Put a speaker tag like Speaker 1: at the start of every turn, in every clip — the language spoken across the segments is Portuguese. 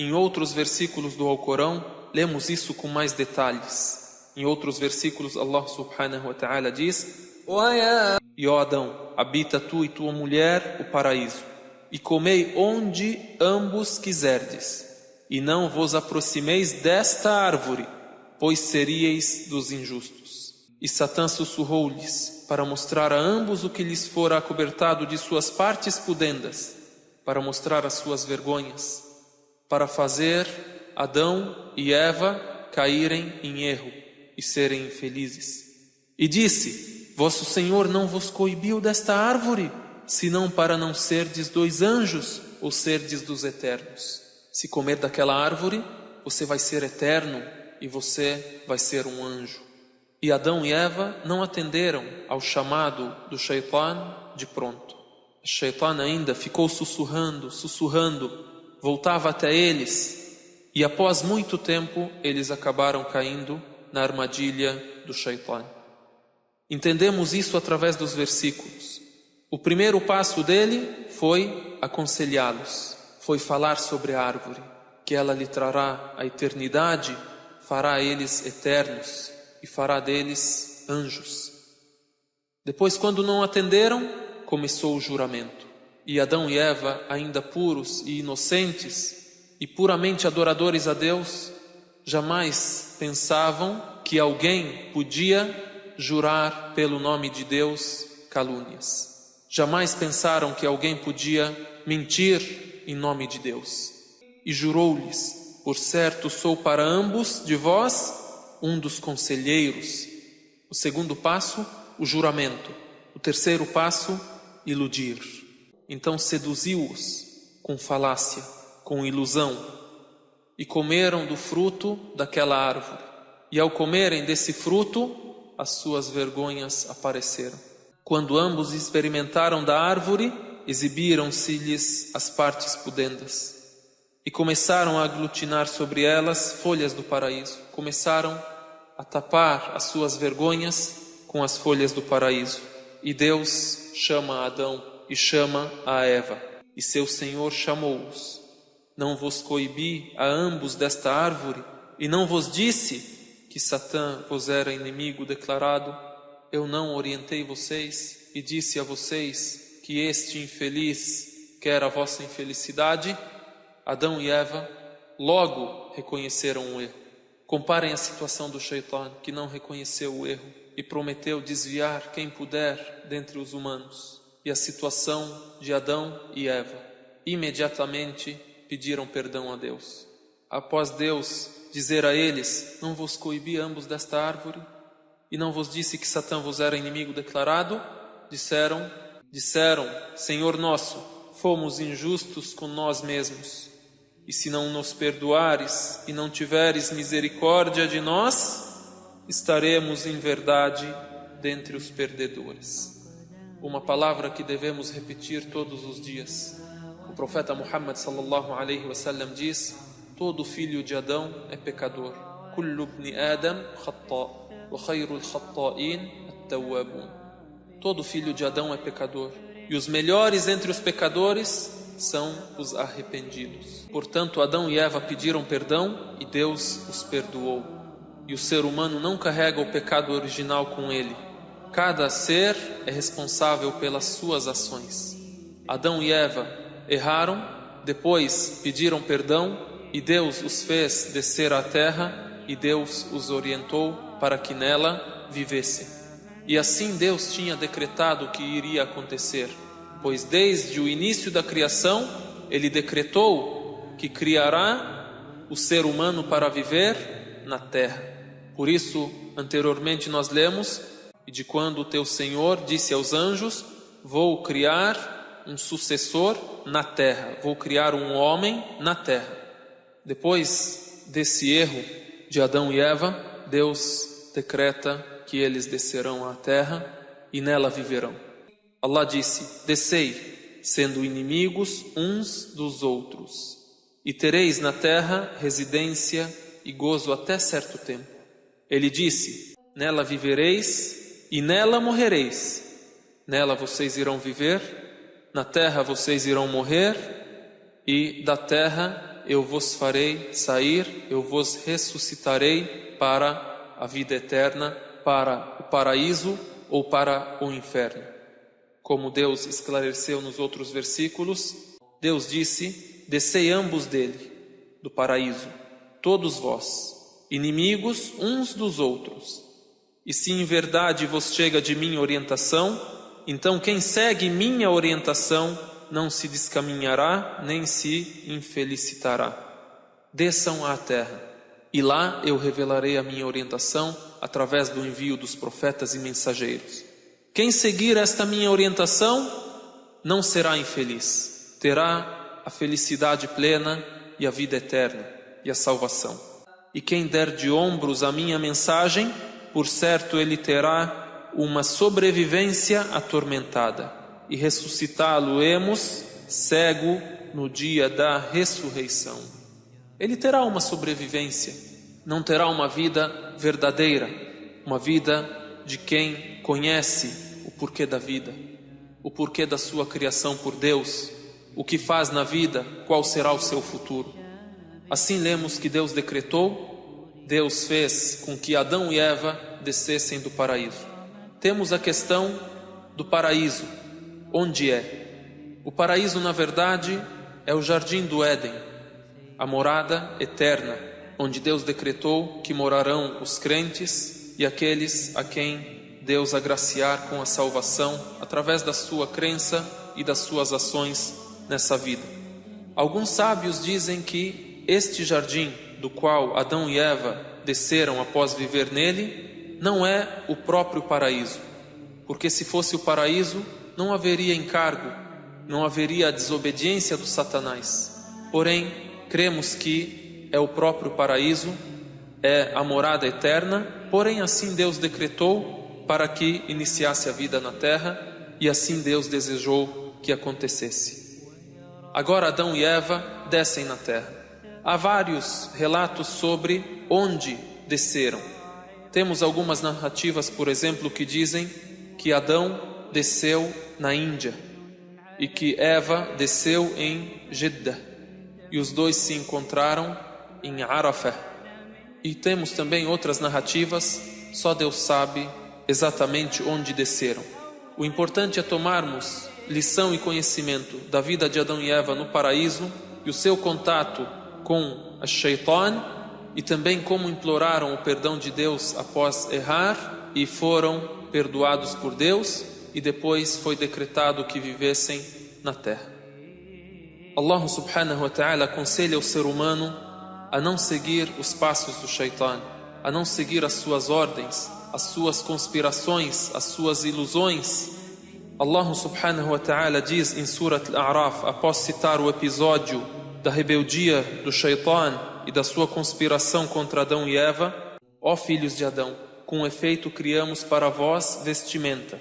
Speaker 1: Em outros versículos do Alcorão, lemos isso com mais detalhes. Em outros versículos, Allah subhanahu wa ta'ala diz: E ó Adão, habita tu e tua mulher o paraíso, e comei onde ambos quiserdes, e não vos aproximeis desta árvore, pois seríeis dos injustos. E Satã sussurrou-lhes, para mostrar a ambos o que lhes fora acobertado de suas partes pudendas, para mostrar as suas vergonhas, para fazer Adão e Eva caírem em erro e serem infelizes. E disse: Vosso Senhor não vos coibiu desta árvore, senão para não serdes dois anjos, ou serdes dos eternos. Se comer daquela árvore, você vai ser eterno e você vai ser um anjo. E Adão e Eva não atenderam ao chamado do Shaitan de pronto. O Shaitan ainda ficou sussurrando, voltava até eles, e após muito tempo eles acabaram caindo na armadilha do Shaitan. Entendemos isso através dos versículos. O primeiro passo dele foi aconselhá-los, foi falar sobre a árvore, que ela lhe trará a eternidade, fará eles eternos e fará deles anjos. Depois, quando não atenderam, começou o juramento. E Adão e Eva, ainda puros e inocentes e puramente adoradores a Deus, jamais pensavam que alguém podia jurar pelo nome de Deus calúnias. Jamais pensaram que alguém podia mentir em nome de Deus. E jurou-lhes: Por certo sou para ambos de vós um dos conselheiros. O segundo passo, o juramento. O terceiro passo, iludir. Então seduziu-os com falácia, com ilusão, e comeram do fruto daquela árvore. E ao comerem desse fruto, as suas vergonhas apareceram. Quando ambos experimentaram da árvore, exibiram-se-lhes as partes pudendas, e começaram a aglutinar sobre elas folhas do paraíso. Começaram a tapar as suas vergonhas com as folhas do paraíso. E Deus chama a Adão e chama a Eva, e seu Senhor chamou-os: Não vos coibi a ambos desta árvore, e não vos disse que Satã vos era inimigo declarado? Eu não orientei vocês e disse a vocês que este infeliz quer a vossa infelicidade? Adão e Eva logo reconheceram o erro. Comparem a situação do Shaitan, que não reconheceu o erro e prometeu desviar quem puder dentre os humanos, e a situação de Adão e Eva. Imediatamente pediram perdão a Deus. Após Deus dizer a eles: Não vos coibi ambos desta árvore, e não vos disse que Satã vos era inimigo declarado, disseram: Senhor nosso, fomos injustos com nós mesmos, e se não nos perdoares e não tiveres misericórdia de nós, estaremos em verdade dentre os perdedores. Uma palavra que devemos repetir todos os dias. O profeta Muhammad sallallahu alaihi wasallam diz: todo filho de Adão é pecador. Kullu ibn Adam khata' wa khayrul khata'in at-tawwabun. Todo filho de Adão é pecador, e os melhores entre os pecadores são os arrependidos. Portanto, Adão e Eva pediram perdão e Deus os perdoou. E o ser humano não carrega o pecado original com ele. Cada ser é responsável pelas suas ações. Adão e Eva erraram, depois pediram perdão e Deus os fez descer à terra e Deus os orientou para que nela vivessem. E assim Deus tinha decretado que iria acontecer, pois desde o início da criação Ele decretou que criará o ser humano para viver na terra. Por isso, anteriormente nós lemos: e de quando o teu Senhor disse aos anjos: vou criar um sucessor na terra, vou criar um homem na terra. Depois desse erro de Adão e Eva, Deus decreta que eles descerão à terra e nela viverão. Allah disse: descei, sendo inimigos uns dos outros, e tereis na terra residência e gozo até certo tempo. Ele disse: nela vivereis e nela morrereis. Nela vocês irão viver, na terra vocês irão morrer, e da terra eu vos farei sair, eu vos ressuscitarei para a vida eterna, para o paraíso ou para o inferno. Como Deus esclareceu nos outros versículos, Deus disse: descei ambos dele, do paraíso, todos vós, inimigos uns dos outros. E se em verdade vos chega de mim orientação, então quem segue minha orientação não se descaminhará, nem se infelicitará. Desçam à terra, e lá eu revelarei a minha orientação através do envio dos profetas e mensageiros. Quem seguir esta minha orientação não será infeliz, terá a felicidade plena e a vida eterna e a salvação. E quem der de ombros a minha mensagem, por certo ele terá uma sobrevivência atormentada, e ressuscitá-lo-emos cego no dia da ressurreição. Ele terá uma sobrevivência, não terá uma vida verdadeira, uma vida de quem conhece o porquê da vida, o porquê da sua criação por Deus, o que faz na vida, qual será o seu futuro. Assim lemos que Deus decretou, Deus fez com que Adão e Eva descessem do paraíso. Temos a questão do paraíso. Onde é? O paraíso, na verdade, é o jardim do Éden, a morada eterna, onde Deus decretou que morarão os crentes e aqueles a quem Deus agraciar com a salvação através da sua crença e das suas ações nessa vida. Alguns sábios dizem que este jardim do qual Adão e Eva desceram após viver nele não é o próprio paraíso, porque se fosse o paraíso não haveria encargo, não haveria a desobediência do Satanás. Porém, cremos que é o próprio paraíso, é a morada eterna, porém assim Deus decretou para que iniciasse a vida na terra e assim Deus desejou que acontecesse. Agora Adão e Eva descem na terra. Há vários relatos sobre onde desceram. Temos algumas narrativas, por exemplo, que dizem que Adão desceu na Índia e que Eva desceu em Jeddah e os dois se encontraram em Arafah. E temos também outras narrativas, só Deus sabe exatamente onde desceram. O importante é tomarmos lição e conhecimento da vida de Adão e Eva no paraíso e o seu contato com a Shaitan, e também como imploraram o perdão de Deus após errar e foram perdoados por Deus, e depois foi decretado que vivessem na terra. Allah subhanahu wa ta'ala aconselha o ser humano a não seguir os passos do Shaitan, a não seguir as suas ordens, as suas conspirações, as suas ilusões. Allah subhanahu wa ta'ala diz em Surat Al-A'raf, após citar o episódio da rebeldia do Shaitan e da sua conspiração contra Adão e Eva: ó filhos de Adão, com efeito criamos para vós vestimenta,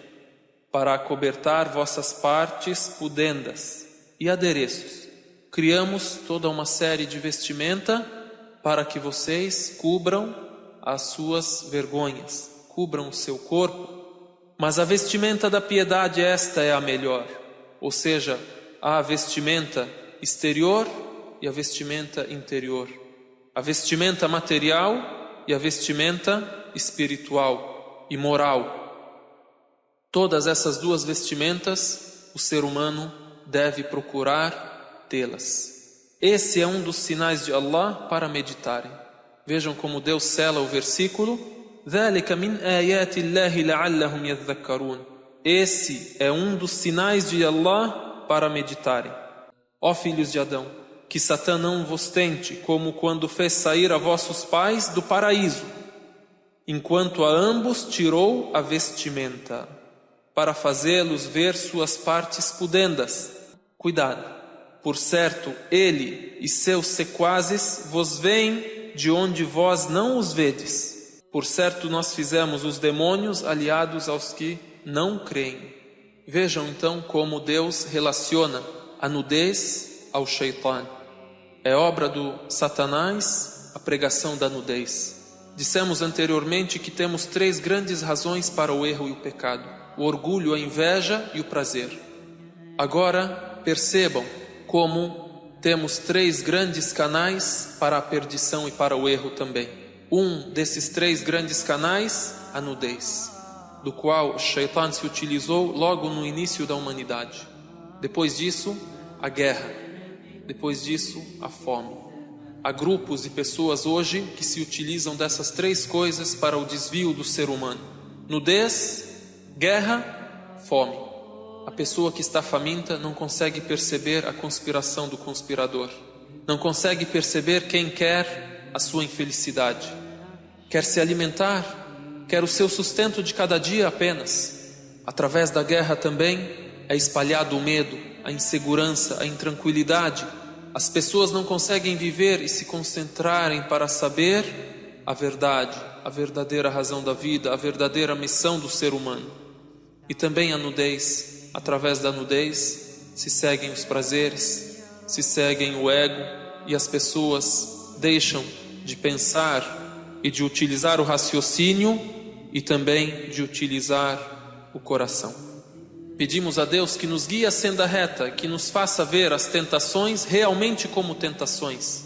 Speaker 1: para acobertar vossas partes pudendas e adereços. Criamos toda uma série de vestimenta para que vocês cubram as suas vergonhas, cubram o seu corpo. Mas a vestimenta da piedade, esta é a melhor. Ou seja, há a vestimenta exterior e a vestimenta interior. A vestimenta material e a vestimenta espiritual e moral. Todas essas duas vestimentas o ser humano deve procurar tê-las. Esse é um dos sinais de Allah para meditarem. Vejam como Deus sela o versículo: ذَلِكَ مِنْ آيَاتِ اللَّهِ لَعَلَّهُمْ يَذَّكَّرُونَ. Esse é um dos sinais de Allah para meditarem. Ó filhos de Adão, que Satã não vos tente, como quando fez sair a vossos pais do paraíso, enquanto a ambos tirou a vestimenta, para fazê-los ver suas partes pudendas. Cuidado, por certo, ele e seus sequazes vos veem de onde vós não os vedes. Por certo, nós fizemos os demônios aliados aos que não creem. Vejam então como Deus relaciona a nudez ao Shaitan. É obra do Satanás a pregação da nudez. Dissemos anteriormente que temos 3 grandes razões para o erro e o pecado: o orgulho, a inveja e o prazer. Agora percebam como temos 3 grandes canais para a perdição e para o erro também. Um desses 3 grandes canais, a nudez, do qual o Shaitan se utilizou logo no início da humanidade. Depois disso, a guerra. Depois disso, a fome. Há grupos e pessoas hoje que se utilizam dessas 3 coisas para o desvio do ser humano: nudez, guerra, fome. A pessoa que está faminta não consegue perceber a conspiração do conspirador. Não consegue perceber quem quer a sua infelicidade. Quer se alimentar, quer o seu sustento de cada dia apenas. Através da guerra também é espalhado o medo, a insegurança, a intranquilidade. As pessoas não conseguem viver e se concentrarem para saber a verdade, a verdadeira razão da vida, a verdadeira missão do ser humano. E também a nudez. Através da nudez se seguem os prazeres, se seguem o ego, e as pessoas deixam de pensar e de utilizar o raciocínio e também de utilizar o coração. Pedimos a Deus que nos guie a senda reta, que nos faça ver as tentações realmente como tentações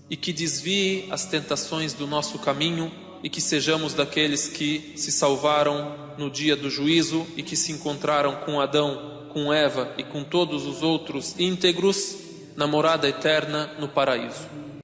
Speaker 1: e que desvie as tentações do nosso caminho e que sejamos daqueles que se salvaram no dia do juízo e que se encontraram com Adão, com Eva e com todos os outros íntegros na morada eterna no paraíso.